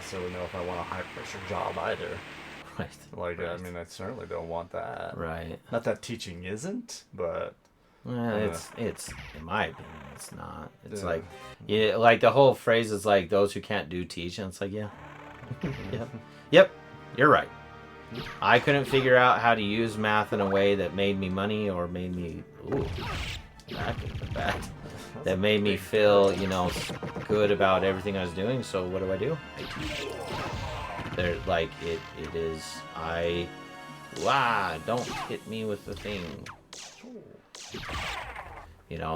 necessarily know if I want a high-pressure job either. Right. Like, right. I mean, I certainly don't want that. Right. Not that teaching isn't, but... Well, it's in my opinion, it's not. It's Yeah. like, yeah, like the whole phrase is like those who can't do teach, and it's like, yeah, yep, you're right. I couldn't figure out how to use math in a way that made me money or made me, that could have been bad. That made me feel, good about everything I was doing. So what do? I teach. They're like it is. Don't hit me with the thing.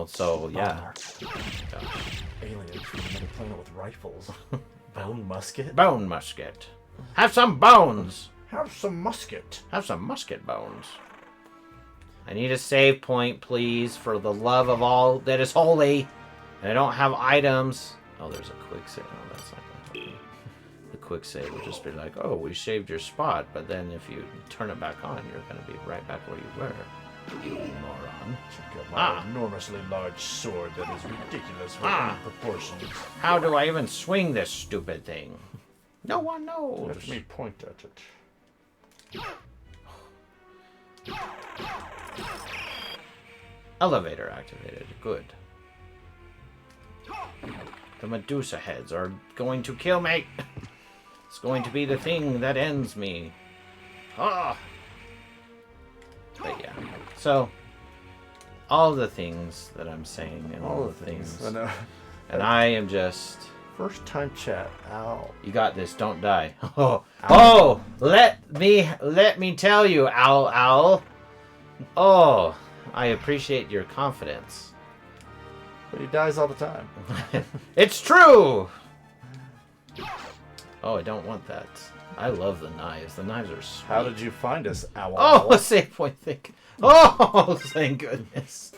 So yeah. Gosh. Aliens from another planet with rifles. Bone musket? Bone musket. Have some bones. Have some musket. Have some musket bones. I need a save point, please, for the love of all that is holy. And I don't have items. Oh, there's a quick save. Oh, that's not going to help me. The quick save will just be like, oh, we saved your spot. But then if you turn it back on, you're going to be right back where you were. You moron. Check out my enormously large sword that is ridiculous for any proportions. How do I even swing this stupid thing? No one knows. Let me point at it. Elevator activated. Good. The Medusa heads are going to kill me. It's going to be the thing that ends me. Ah. But yeah. So, all the things that I'm saying and all the things. I know. And I am just... First time chat. Ow. You got this. Don't die. Oh, let me tell you, Owl. Oh, I appreciate your confidence. But he dies all the time. It's true. Oh, I don't want that. I love the knives. The knives are sweet. How did you find us, Owl? Oh, save point. Oh, thank goodness.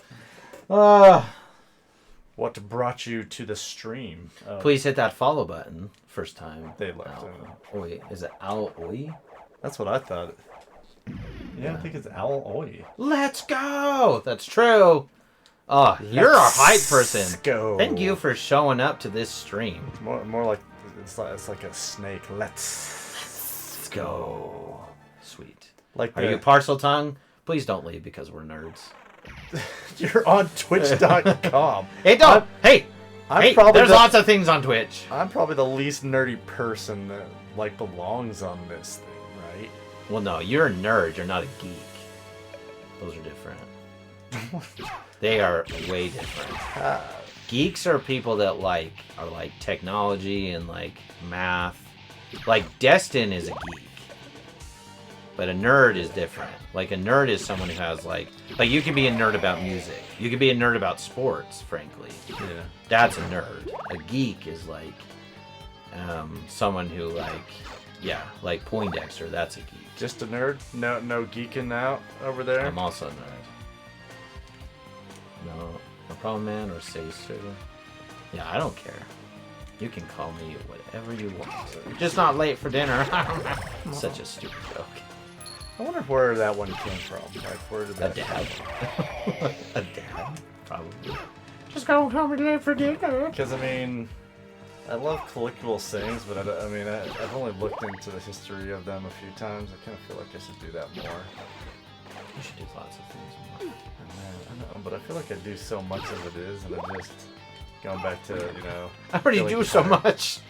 What brought you to the stream? Please hit that follow button. First time. They left. Oi. Is it Owl Oi? That's what I thought. Yeah, I think it's Owl Oi. Let's go. That's true. Oh, you're a hype person. Let's go. Thank you for showing up to this stream. More like it's like a snake. Let's go. Sweet. Like Are you parcel tongue? Please don't leave because we're nerds. You're on Twitch.com. Hey, don't. Hey, there's lots of things on Twitch. I'm probably the least nerdy person that belongs on this thing, right? Well, no, you're a nerd. You're not a geek. Those are different. They are way different. Geeks are people that are like technology and like math. Like Destin is a geek. But a nerd is different. Like a nerd is someone who has like you can be a nerd about music. You can be a nerd about sports, frankly. Yeah. That's a nerd. A geek is like someone who like Poindexter, that's a geek. Just a nerd? No geeking out over there? I'm also a nerd. No problem, man, or say so. Yeah, I don't care. You can call me whatever you want. Just not late for dinner. Such a stupid joke. I wonder where that one came from. Like, where did that? A dad. A dad, probably. Just don't tell me late for dinner. Because I mean, I love colloquial sayings, but I've only looked into the history of them a few times. I kind of feel like I should do that more. You should do lots of things more. I know, but I feel like I do so much as it is, and I'm just going back to, I already do so much.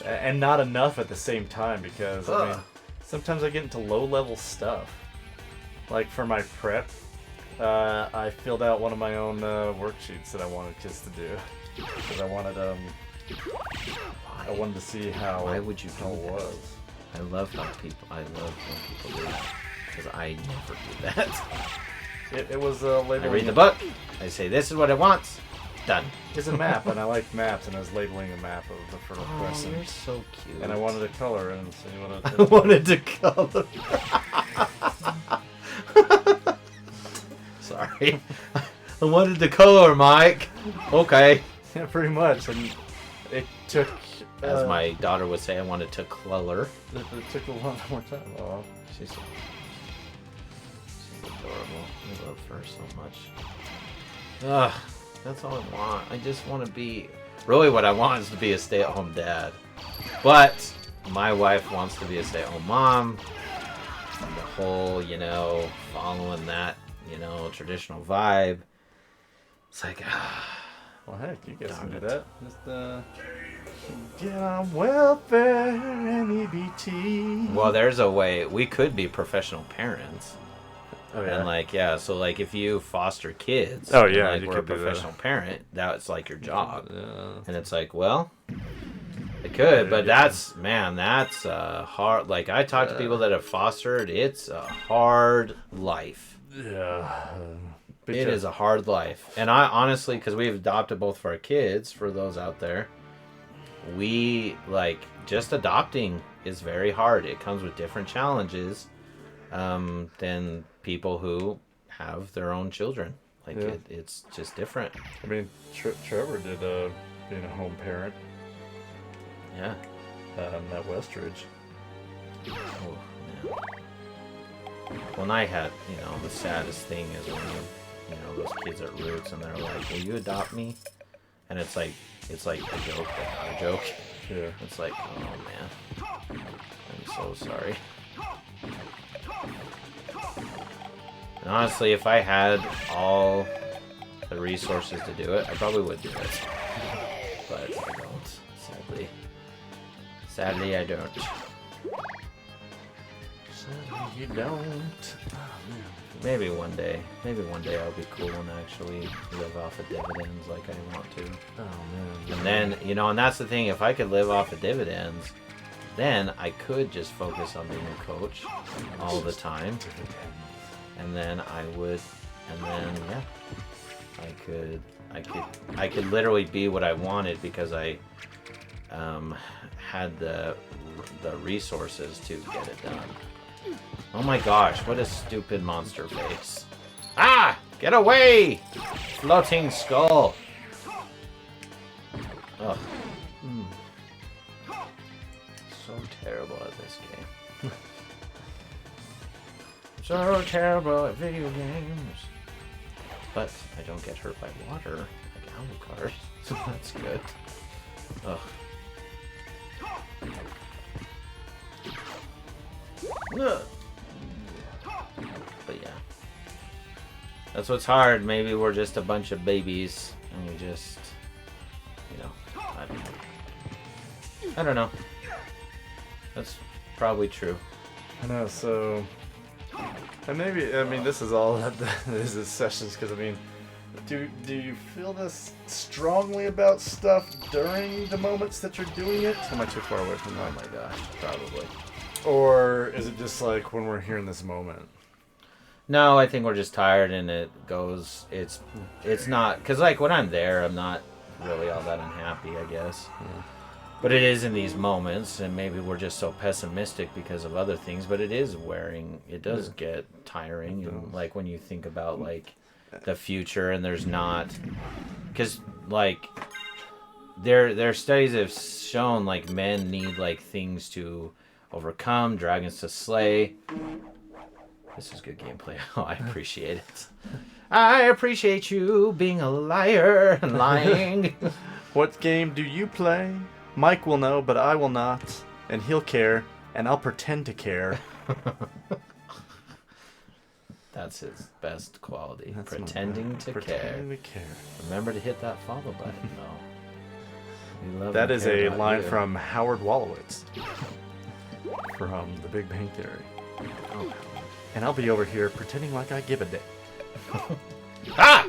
And not enough at the same time, because, I mean, sometimes I get into low-level stuff. Like, for my prep, I filled out one of my own worksheets that I wanted kids to do. Because I wanted to see how, Why would you how it do that? was. I love when people do that. Because I never do that. It was labeling. I read the book. I say, this is what it wants. Done. It's a map, and I like maps, and I was labeling a map of the Fertile Crescent. You're so cute. And I wanted to color and see what I wanted to color. Sorry. I wanted to color, Mike. Okay. Yeah, pretty much. And it took... As my daughter would say, I wanted to color. It took a lot more time. Oh, she's adorable. I love her so much. Ugh. That's all I want. I just want to be... Really what I want is to be a stay-at-home dad. But my wife wants to be a stay-at-home mom. And the whole, following that, traditional vibe. It's like, well, heck, you guys can do that. Just, get on welfare, MEBT. Well, there's a way. We could be professional parents. Oh, yeah. And, so, if you foster kids. Oh, yeah. And, we're a professional parent. That's, your job. Yeah. And it's like, well, it could. But that's hard. I talk to people that have fostered. It's a hard life. Yeah. It is a hard life. And I honestly, because we've adopted both for our kids, for those out there, we, just adopting is very hard. It comes with different challenges than people who have their own children. It's just different. I mean, Trevor did being a home parent. Yeah. At Westridge. Oh, man. When I had, the saddest thing is when those kids at Roots and they're like, will you adopt me? And it's like a joke, but not a joke. Yeah. It's like, oh man, I'm so sorry. And honestly, if I had all the resources to do it, I probably would do it. But I don't, sadly. Sadly, I don't. Sadly, you don't. Oh, man. Maybe one day I'll be cool and actually live off of dividends like I want to. Oh, man. And then, and that's the thing, if I could live off of dividends, then I could just focus on being a coach all the time. And then I could literally be what I wanted because I had the resources to get it done. Oh my gosh, what a stupid monster face. Ah! Get away! Floating skull. Ugh. So terrible at this game. So terrible at video games. But I don't get hurt by water like Alucard, so that's good. Ugh. But yeah, that's what's hard. Maybe we're just a bunch of babies and we just, I don't know. That's probably true. I know, so, and maybe, this is all that this is sessions, because, do you feel this strongly about stuff during the moments that you're doing it? Am I too far away from that? Oh my gosh, probably. Or is it just when we're here in this moment? No, I think we're just tired and it's not, because when I'm there, I'm not really all that unhappy, I guess. Yeah. But it is in these moments, and maybe we're just so pessimistic because of other things, but it is wearing, it does get tiring, and when you think about the future and there's not, because their studies have shown men need things to overcome, dragons to slay. This is good gameplay. Oh, I appreciate it. I appreciate you being a liar and lying. What game do you play? Mike will know, but I will not. And he'll care, and I'll pretend to care. That's his best quality. Pretending to care. Remember to hit that follow button, though. That is a line from Howard Wolowitz. From The Big Bang Theory. Oh. And I'll be over here pretending like I give a damn. Ah!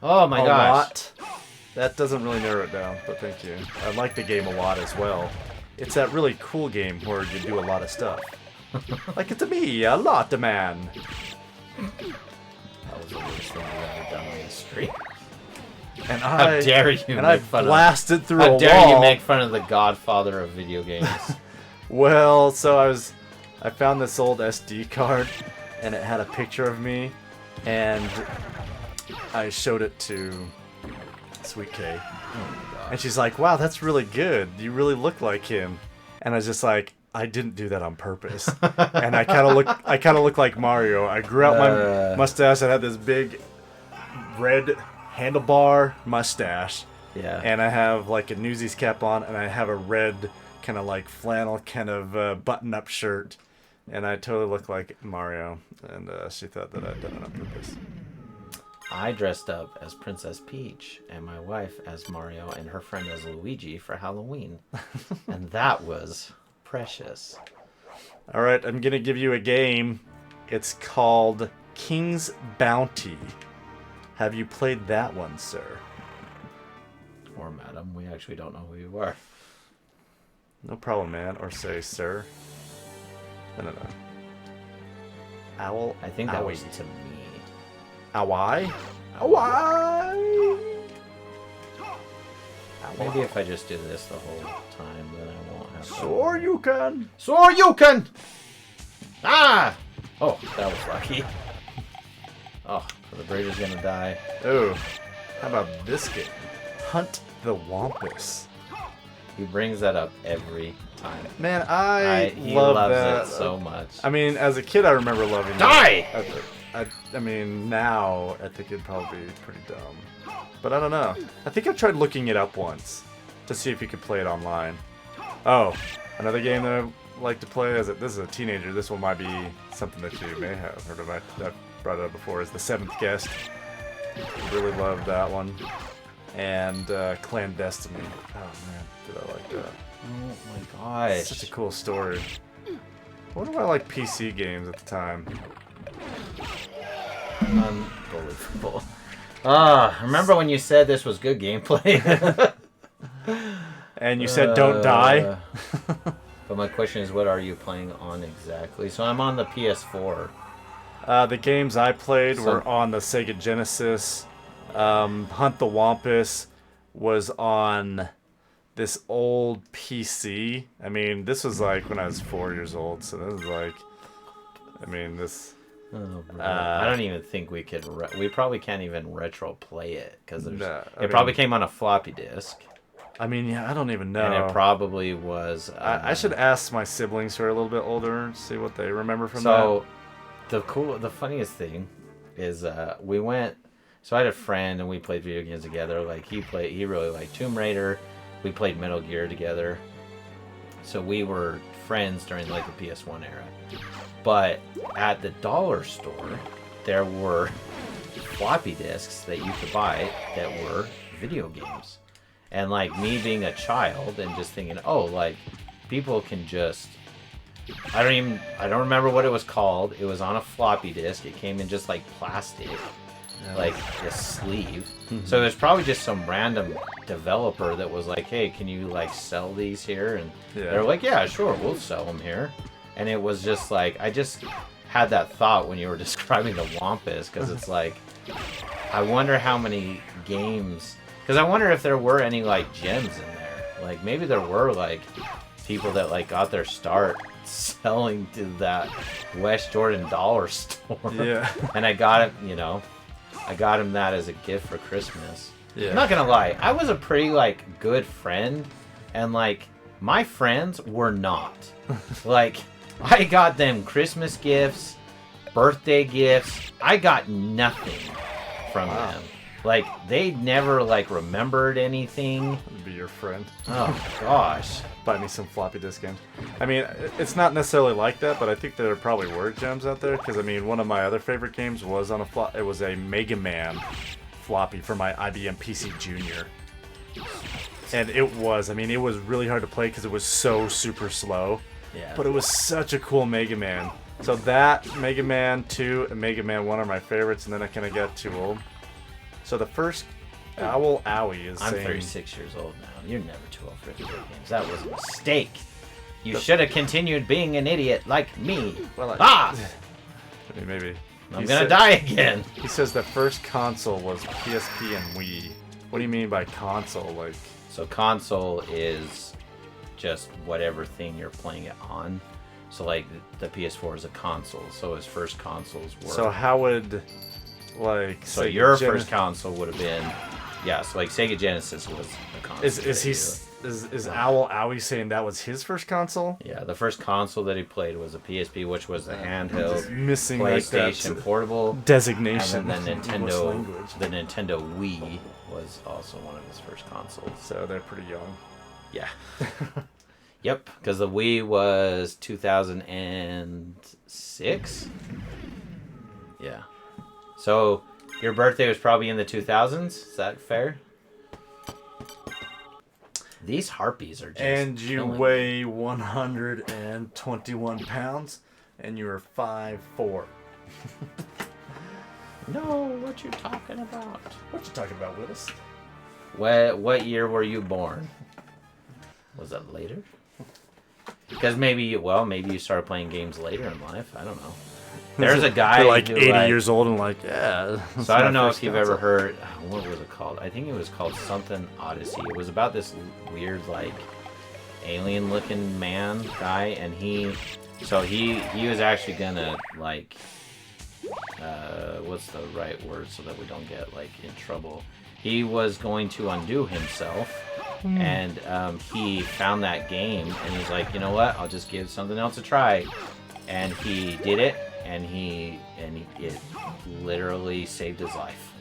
Oh my gosh. Lot. That doesn't really narrow it down, but thank you. I like the game a lot as well. It's that really cool game where you do a lot of stuff. It's me, a lot of man. That was the worst thing I've ever done on the stream. And how dare you and make I fun blasted of, through a wall. How dare you make fun of the godfather of video games? Well, so I found this old SD card, and it had a picture of me, and I showed it to Sweet K. Oh my God. And she's like, wow, that's really good. You really look like him. And I was just like, I didn't do that on purpose. And I kind of look like Mario. I grew out my mustache. I had this big red handlebar mustache. Yeah. And I have a Newsies cap on, and I have a red kind of like flannel kind of button-up shirt, and I totally looked like Mario, and she thought that I'd done it on purpose. I dressed up as Princess Peach and my wife as Mario and her friend as Luigi for Halloween. And that was precious. All right, I'm going to give you a game. It's called King's Bounty. Have you played that one, sir? Or madam, we actually don't know who you are. No problem, man. Or say, sir. No. Owl. I think that was to me. Owie? Owie! Maybe if I just do this the whole time, then I won't have to... Soryuken! Soryuken! Ah! Oh, that was lucky. Oh, the bridge is gonna die. Oh, how about this game? Hunt the Wampus. He brings that up every time. Man, he love loves that. it so much. I mean, as a kid, I remember loving Die! that. I mean, now I think it'd probably be pretty dumb. But I don't know. I think I tried looking it up once to see if you could play it online. Oh, another game that I like to play as this is a teenager. This one might be something that you may have heard of. I've brought it up before. Is The Seventh Guest. Really love that one. And Clandestiny. Oh man, did I like that? Oh my gosh. It's such a cool story. What do I like PC games at the time? Unbelievable. Remember when you said this was good gameplay? And you said don't die? But my question is, what are you playing on exactly? So I'm on the PS4. The games I played were on the Sega Genesis. Hunt the Wampus was on this old PC. I mean, this was like when I was 4 years old, so this is like, I mean, this... Oh, I don't even think we could... we probably can't even retro play it, because it mean, probably came on a floppy disk. I mean, yeah, I don't even know. And it probably was... I should ask my siblings who are a little bit older, see what they remember from that. So, the funniest thing is we went... So I had a friend, and we played video games together. Like, he really liked Tomb Raider. We played Metal Gear together. So we were friends during, like, the PS1 era. But at the dollar store, there were floppy disks that you could buy that were video games. And, like, me being a child and just thinking, oh, like, people can just... I don't remember what it was called. It was on a floppy disk. It came in just, like, plastic. Like a sleeve. So it was probably just some random developer that was like, hey, can you like sell these here? And they're like, yeah, sure, we'll sell them here. And it was just like, I just had that thought when you were describing the Wampus, because it's like, I wonder how many games, because I wonder if there were any like gems in there. Like maybe there were like people that like got their start selling to that West Jordan dollar store. Yeah. And I got it, I got him that as a gift for Christmas. Yeah. I'm not gonna lie, I was a pretty like good friend, and like my friends were not. Like I got them Christmas gifts, birthday gifts. I got nothing from them. Like they never like remembered anything. Be your friend. Oh gosh. Buy me some floppy disk games. I mean, it's not necessarily like that, but I think there probably were gems out there. Because I mean, one of my other favorite games was on a it was a Mega Man floppy for my IBM PC Junior. And it was really hard to play because it was so super slow. Yeah. But it was such a cool Mega Man. So that Mega Man 2 and Mega Man 1 are my favorites, and then I kind of got too old. So the first Owl Owie is I'm saying... 36 years old now. You're never too old for video games. That was a mistake. You should have continued being an idiot like me. Well, I mean, maybe. I'm gonna die again. He says the first console was PSP and Wii. What do you mean by console? Like, so console is just whatever thing you're playing it on. So like the PS4 is a console. So his first consoles were. So how would like? So your first console would have been, yeah. So like Sega Genesis was a console. Is Owl Owie saying that was his first console? Yeah, the first console that he played was a PSP, which was the handheld missing PlayStation like Portable designation. And then the Nintendo Wii was also one of his first consoles. So they're pretty young. Yeah. Yep, because the Wii was 2006. Yeah. So your birthday was probably in the 2000s. Is that fair? These harpies are just. And you weigh 121 pounds, and you were 5'4". No, what you talking about? What you talking about, Willis? What year were you born? Was that later? Because maybe you started playing games later in life. I don't know. There's a guy They're like who, 80 years old and like, yeah. So I don't know if you've ever heard, what was it called? I think it was called something Odyssey. It was about this weird like alien looking man guy, and he was actually gonna like what's the right word so that we don't get like in trouble. He was going to undo himself, and he found that game, and he's like, you know what? I'll just give something else a try, and he did it, and it literally saved his life.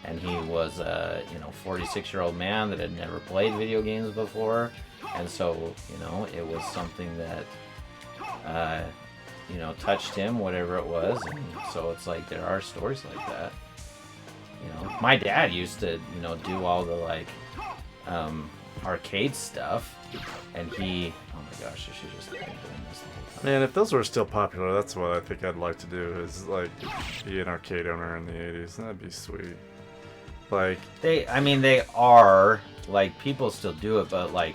And he was a 46-year-old man that had never played video games before, and so it was something that touched him, whatever it was, and so it's like there are stories like that. My dad used to, do all the like arcade stuff, and oh my gosh, I should just been doing this the whole time. Man, if those were still popular, that's what I think I'd like to do, is like be an arcade owner in the 80s. That'd be sweet. Like they are, like, people still do it, but like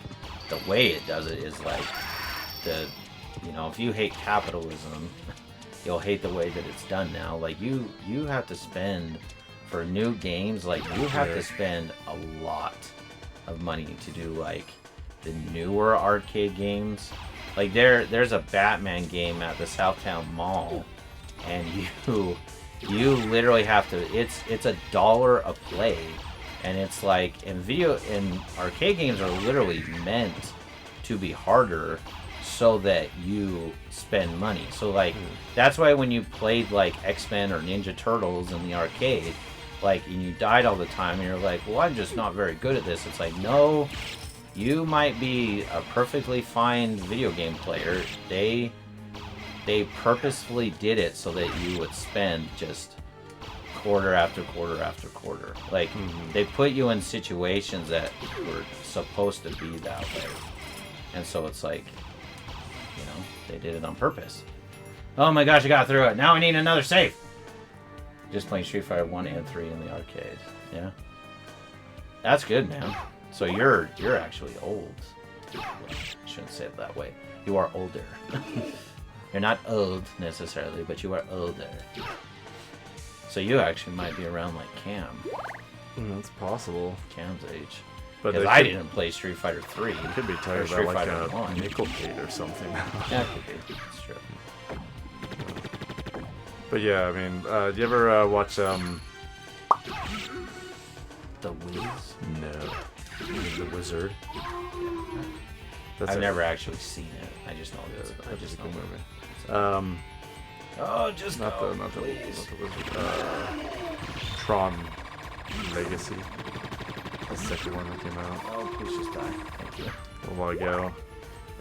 the way it does it is like if you hate capitalism, you'll hate the way that it's done now. Like you have to spend for new games, like you have to spend a lot of money to do like the newer arcade games. Like there's a Batman game at the Southtown Mall, and you literally have to. It's $1 a play, and it's like and arcade games are literally meant to be harder so that you spend money. So like that's why when you played like X-Men or Ninja Turtles in the arcade, like, and you died all the time, and you're like, well, I'm just not very good at this. It's like, no, you might be a perfectly fine video game player. They purposefully did it so that you would spend just quarter after quarter after quarter. Like, they put you in situations that were supposed to be that way. And so it's like, they did it on purpose. Oh my gosh, I got through it. Now I need another save. Just playing Street Fighter 1 and 3 in the arcade. Yeah. That's good, man. So you're actually old. Well, I shouldn't say it that way. You are older. You're not old necessarily, but you are older. So you actually might be around like Cam. That's possible. Cam's age. But because I didn't play Street Fighter 3. You could be talking about like a Nickelgate or something. Yeah, it could be. That's true. But yeah, I mean, do you ever watch The Wiz? No. The Wizard. I've never actually seen it. I just know it's I just know the movie. Just not go, the please. Wizard. Tron Legacy. The second one that came out. Oh, please just die. Thank you. A while ago.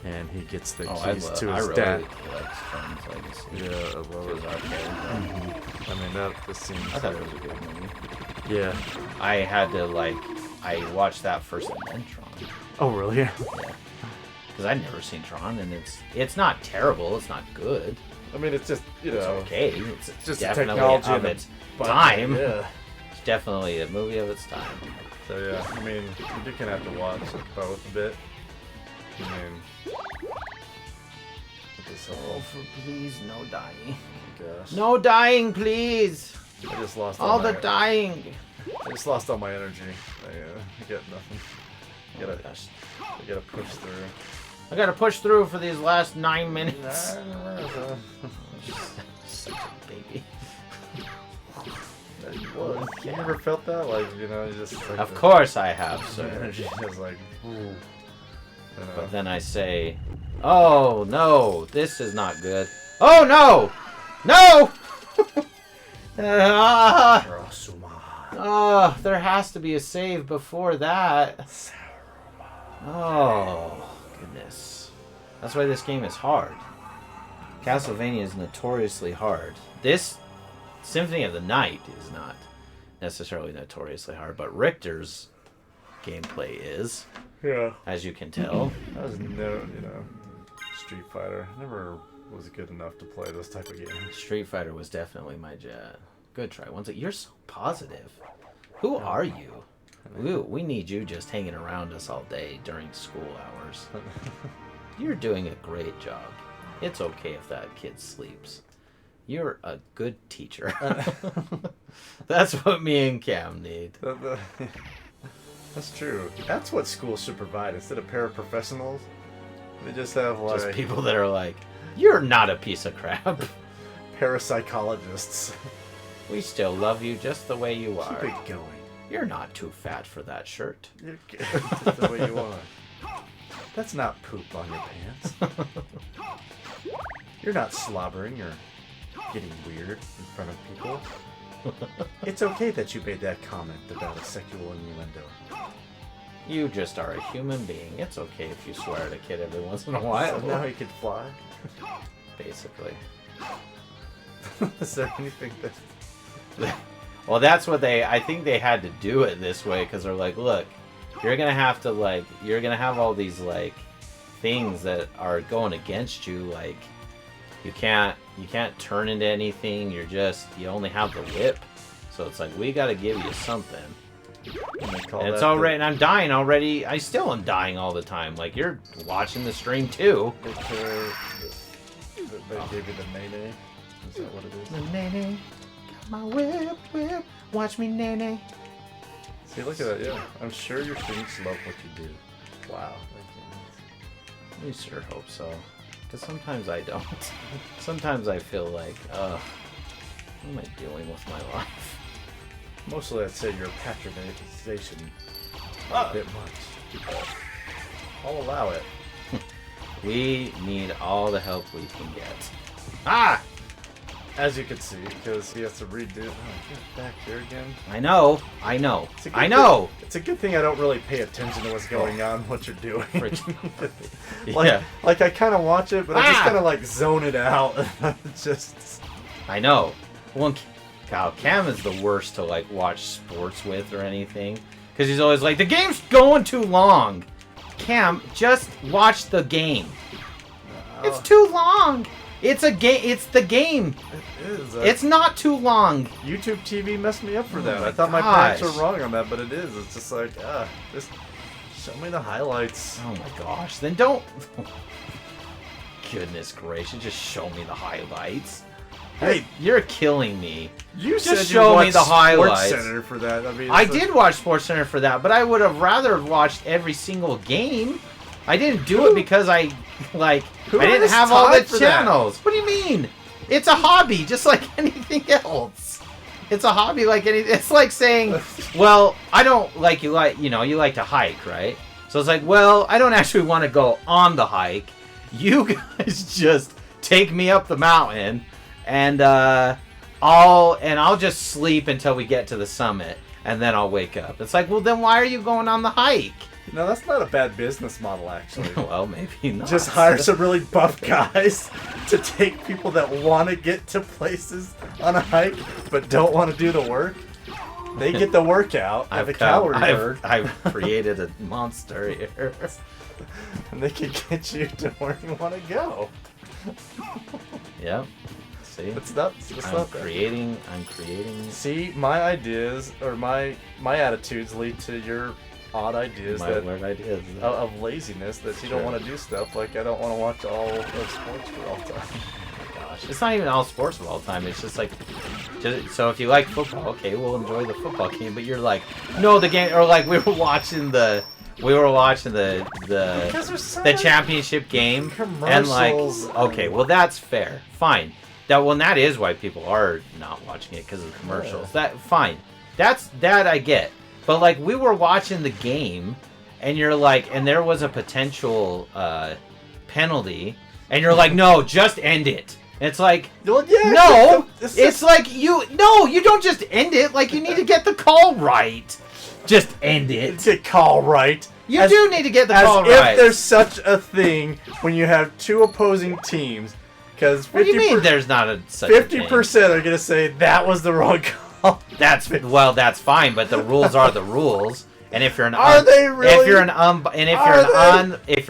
And he gets the keys to his I really dad. like Tron's Legacy. Yeah, I love it. I mean, that seems. I thought it was a good movie. Yeah. I had to I watched that first and then Tron. Oh, really? Yeah. Because I'd never seen Tron, and it's not terrible. It's not good. I mean, it's just It's okay. It's just definitely technology of and its time. Yeah. It's definitely a movie of its time. So yeah, I mean, you do kind of have to watch both a bit. I mean, Oh, for please, no dying. gosh. No dying, please. I just lost All the dying. I just lost all my energy. I got nothing. I gotta push through. I gotta push through for these last 9 minutes. Such a baby. You never felt that? Like, you just... Like, Of course I have, the sir. energy is like... Ooh. But then I say, oh no, this is not good. Oh no! No! There has to be a save before that. Oh, goodness. That's why this game is hard. Castlevania is notoriously hard. This Symphony of the Night is not necessarily notoriously hard, but Richter's gameplay is. Yeah. As you can tell. I was Street Fighter. Never was good enough to play this type of game. Street Fighter was definitely my jet. Good try. You're so positive. Who are you? We need you just hanging around us all day during school hours. You're doing a great job. It's okay if that kid sleeps. You're a good teacher. That's what me and Cam need. That's true. That's what schools should provide. Instead of paraprofessionals, they just have like... Just people that are like, you're not a piece of crap. Parapsychologists. We still love you just the way you are. Keep it going. You're not too fat for that shirt. You're just the way you are. That's not poop on your pants. You're not slobbering or getting weird in front of people. It's okay that you made that comment about a sexual innuendo. You just are a human being. It's okay if you swear at a kid every once in a while. So now he can fly? Basically. Is there anything that... Well, that's what I think they had to do it this way, because they're like, look, you're going to have to, like, you're going to have all these, like, things that are going against you, like, you can't turn into anything, you only have the whip. So it's like, we got to give you something. And it's already, and I'm dying already. I still am dying all the time. Like, you're watching the stream too. They gave you the nay-nay? Is that what it is? The nay-nay. Got my whip. Watch me nay-nay. See, look at that, yeah. I'm sure your students love what you do. Wow. You sure hope so. Because sometimes I don't. Sometimes I feel like, what am I doing with my life? Mostly I'd say your patronization a bit much. I'll allow it. We need all the help we can get. Ah! As you can see, because he has to redo... Oh, get back here again. I know. It's a good thing I don't really pay attention to what's going on, what you're doing. Like I kind of watch it, but I just kind of like zone it out. Just... I know. Well, Cam is the worst to like watch sports with or anything, because he's always like, the game's going too long. Cam, just watch the game. It's too long. It's a game. It's the game. It is. It's not too long. YouTube TV messed me up for that. Oh I thought my parents were wrong on that, but it is. It's just like, just show me the highlights. Oh my gosh. Then don't. Goodness gracious, just show me the highlights. Hey, you're killing me. You just said show you me the highlights. Sports Center for that. I did watch Sports Center for that, but I would have rather watched every single game. I didn't do it because I didn't have all the channels. What do you mean? It's a hobby, just like anything else. It's a hobby like anything. It's like saying, well, I don't like you like to hike, right? So it's like, well, I don't actually want to go on the hike. You guys just take me up the mountain, and I'll just sleep until we get to the summit, and then I'll wake up. It's like, well, then why are you going on the hike? No, that's not a bad business model, actually. Well, maybe not. Just hire some really buff guys to take people that want to get to places on a hike but don't want to do the work. They get the workout, have a calorie burn. I've created a monster here. And they can get you to where you want to go. Yep. See? It's not I'm creating. See, my ideas or my attitudes lead to your odd ideas of laziness that you don't want to do stuff. Like I don't want to watch all of sports for all time. Oh my gosh, it's not even all sports for all time. It's just like, so if you like football, okay, we'll enjoy the football game. But you're like, no, the game, or like we were watching the championship game, and like, okay, well that's fair, fine. That is why people are not watching it, because of the commercials. Yeah. That fine, that I get. But like we were watching the game, and you're like, and there was a potential penalty, and you're like, no, just end it. And it's like, well, yeah, no, it's like you don't just end it. Like you need to get the call right. Just end it. Get call right. You do need to get the as call if right. there's such a thing when you have two opposing teams. Because What do you mean there's not such a thing? 50% are gonna say that was the wrong call. That's fine, but the rules are the rules. And if you're an they really? if you're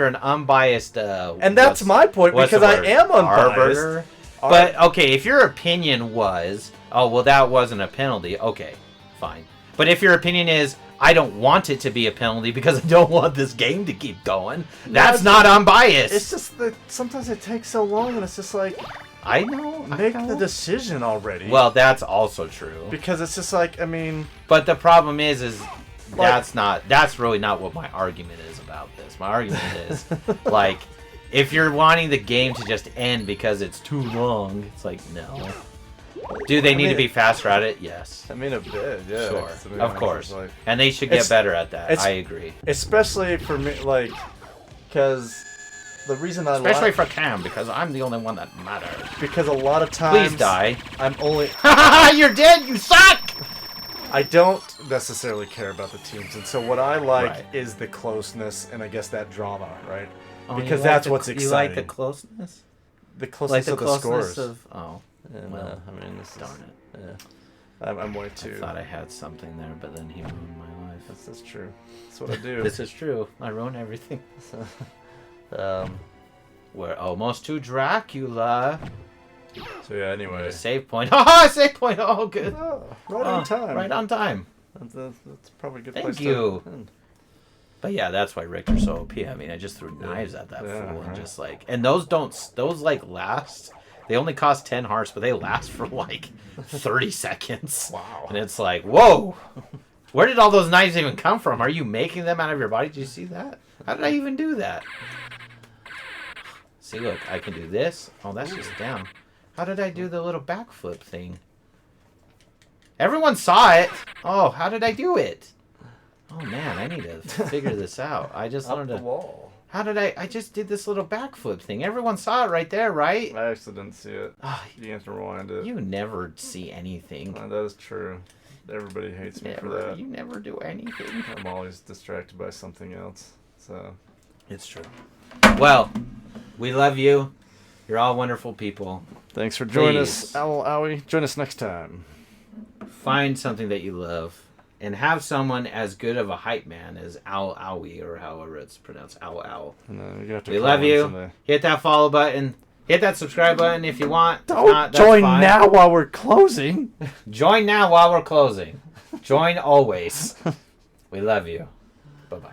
an unbiased and that's my point because I am unbiased. But okay, if your opinion was, oh well, that wasn't a penalty. Okay, fine. But if your opinion is, I don't want it to be a penalty because I don't want this game to keep going, that's not unbiased. It's just that sometimes it takes so long, and it's just like, I know. make the decision already. Well, that's also true. Because it's just like, I mean. But the problem is that's really not what my argument is about this. My argument is, like, if you're wanting the game to just end because it's too long, it's like, no. Do they need to be faster at it? Yes. I mean, a bit, yeah. Sure, I mean, of course. like, and they should get better at that. I agree. Especially for me, like, because the reason I Especially for Cam, because I'm the only one that matters. Because a lot of times... Please die. I'm only... You're dead, you suck! I don't necessarily care about the teams, and so what I like is the closeness and I guess that drama, right? Oh, because that's what's exciting. You like the closeness? The closeness of the scores. And, well, I mean, this darn it. Yeah. I'm way too... I thought I had something there, but then he ruined my life. That's true. That's what I do. This is true. I ruin everything. We're almost to Dracula. So yeah, anyway. Save point. Haha, save point. Oh, good. Oh, right on time. Right on time. That's probably a good Thank place you. to end. But yeah, that's why Richter's so OP. I mean, I just threw knives at that fool and just like... And those like last... They only cost 10 hearts, but they last for like 30 seconds. Wow. And it's like, whoa! Where did all those knives even come from? Are you making them out of your body? Did you see that? How did I even do that? See, look, I can do this. Oh, that's just down. How did I do the little backflip thing? Everyone saw it. Oh, how did I do it? Oh man, I need to figure this out. I just learned the wall. How did I just did this little backflip thing. Everyone saw it right there, right? I actually didn't see it. You have to rewind it. You never see anything. That is true. Everybody hates me for that. You never do anything. I'm always distracted by something else. So it's true. Well, we love you. You're all wonderful people. Thanks for joining us, Owl Owie. Join us next time. Find something that you love. And have someone as good of a hype man as Owl Owie, or however it's pronounced, Owl Owl. We love you. Someday. Hit that follow button. Hit that subscribe button if you want. Don't not, join fine. Now while we're closing. Join now while we're closing. Join always. We love you. Bye-bye.